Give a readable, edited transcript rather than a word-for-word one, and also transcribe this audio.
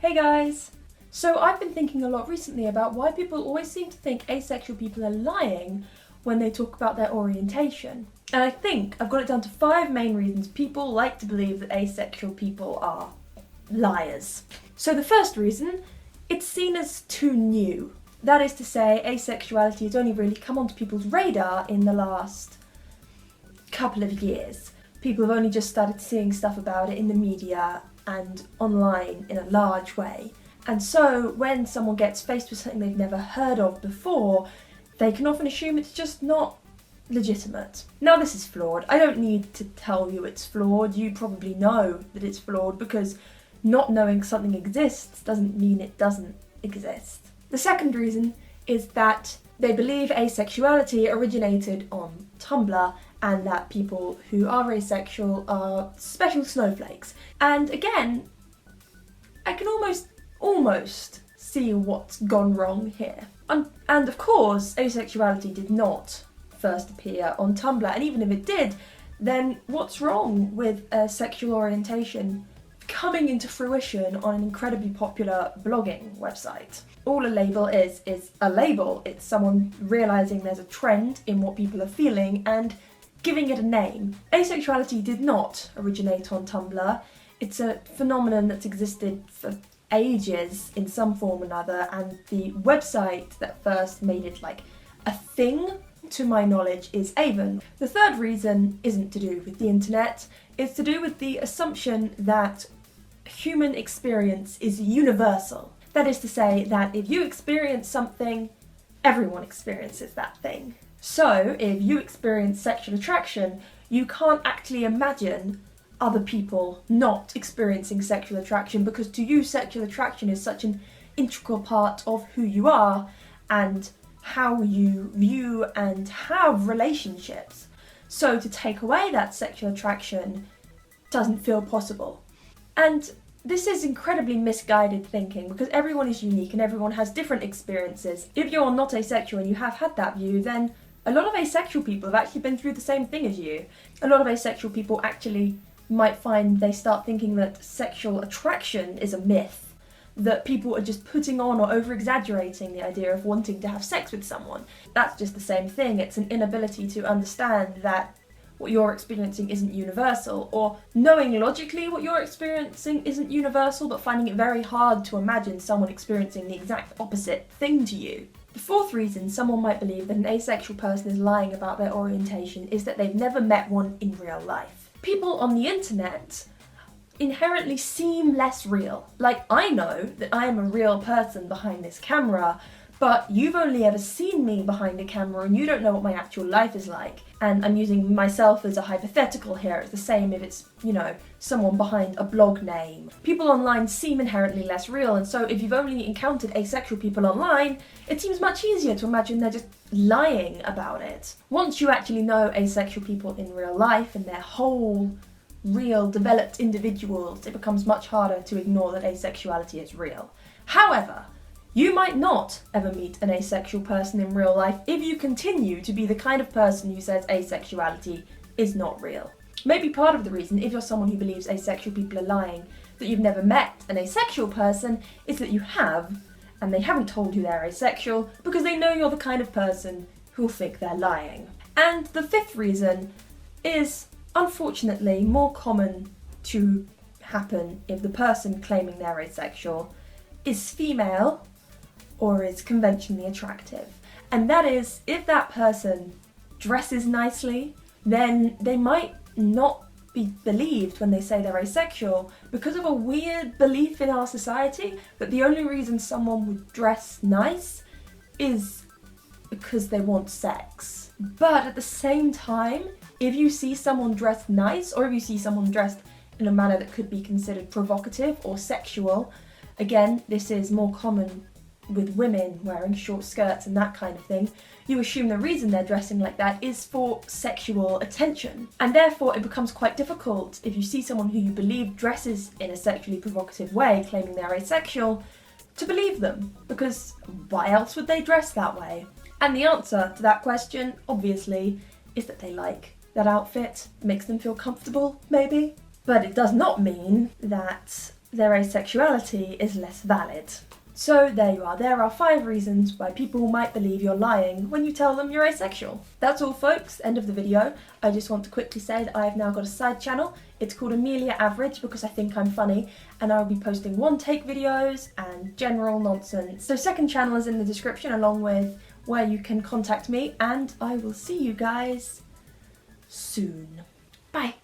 Hey guys! So I've been thinking a lot recently about why people always seem to think asexual people are lying when they talk about their orientation. And I think I've got it down to 5 main reasons people like to believe that asexual people are liars. So the first reason, it's seen as too new. That is to say, asexuality has only really come onto people's radar in the last couple of years. People have only just started seeing stuff about it in the media and online in a large way. And so when someone gets faced with something they've never heard of before, they can often assume it's just not legitimate. Now this is flawed. I don't need to tell you it's flawed. You probably know that it's flawed because not knowing something exists doesn't mean it doesn't exist. The second reason is that they believe asexuality originated on Tumblr and that people who are asexual are special snowflakes. And again, I can almost see what's gone wrong here. And of course, asexuality did not first appear on Tumblr, and even if it did, then what's wrong with a sexual orientation coming into fruition on an incredibly popular blogging website? All a label is a label. It's someone realising there's a trend in what people are feeling and giving it a name. Asexuality did not originate on Tumblr. It's a phenomenon that's existed for ages in some form or another, and the website that first made it like a thing, to my knowledge, is Avon. The third reason isn't to do with the internet. It's to do with the assumption that human experience is universal. That is to say that if you experience something, everyone experiences that thing. So if you experience sexual attraction, you can't actually imagine other people not experiencing sexual attraction, because to you sexual attraction is such an integral part of who you are and how you view and have relationships. So to take away that sexual attraction doesn't feel possible. And this is incredibly misguided thinking, because everyone is unique and everyone has different experiences. If you're not asexual and you have had that view, then a lot of asexual people have actually been through the same thing as you. A lot of asexual people actually might find they start thinking that sexual attraction is a myth, that people are just putting on or over-exaggerating the idea of wanting to have sex with someone. That's just the same thing. It's an inability to understand that what you're experiencing isn't universal, or knowing logically what you're experiencing isn't universal, but finding it very hard to imagine someone experiencing the exact opposite thing to you. The fourth reason someone might believe that an asexual person is lying about their orientation is that they've never met one in real life. People on the internet inherently seem less real. Like, I know that I am a real person behind this camera, but you've only ever seen me behind a camera and you don't know what my actual life is like. And I'm using myself as a hypothetical here. It's the same if it's, someone behind a blog name. People online seem inherently less real, and so if you've only encountered asexual people online, it seems much easier to imagine they're just lying about it. Once you actually know asexual people in real life and they're whole, real, developed individuals, it becomes much harder to ignore that asexuality is real. However, you might not ever meet an asexual person in real life if you continue to be the kind of person who says asexuality is not real. Maybe part of the reason, if you're someone who believes asexual people are lying, that you've never met an asexual person, is that you have, and they haven't told you they're asexual because they know you're the kind of person who'll think they're lying. And the fifth reason is, unfortunately, more common to happen if the person claiming they're asexual is female or is conventionally attractive. And that is, if that person dresses nicely, then they might not be believed when they say they're asexual because of a weird belief in our society that the only reason someone would dress nice is because they want sex. But at the same time, if you see someone dressed nice, or if you see someone dressed in a manner that could be considered provocative or sexual, again, this is more common with women wearing short skirts and that kind of thing, you assume the reason they're dressing like that is for sexual attention. And therefore it becomes quite difficult if you see someone who you believe dresses in a sexually provocative way, claiming they're asexual, to believe them, because why else would they dress that way? And the answer to that question, obviously, is that they like that outfit, makes them feel comfortable, maybe. But it does not mean that their asexuality is less valid. So there you are, there are 5 reasons why people might believe you're lying when you tell them you're asexual. That's all folks, end of the video. I just want to quickly say that I have now got a side channel. It's called AmeliaAce because I think I'm funny, and I'll be posting one-take videos and general nonsense. So second channel is in the description along with where you can contact me, and I will see you guys soon. Bye!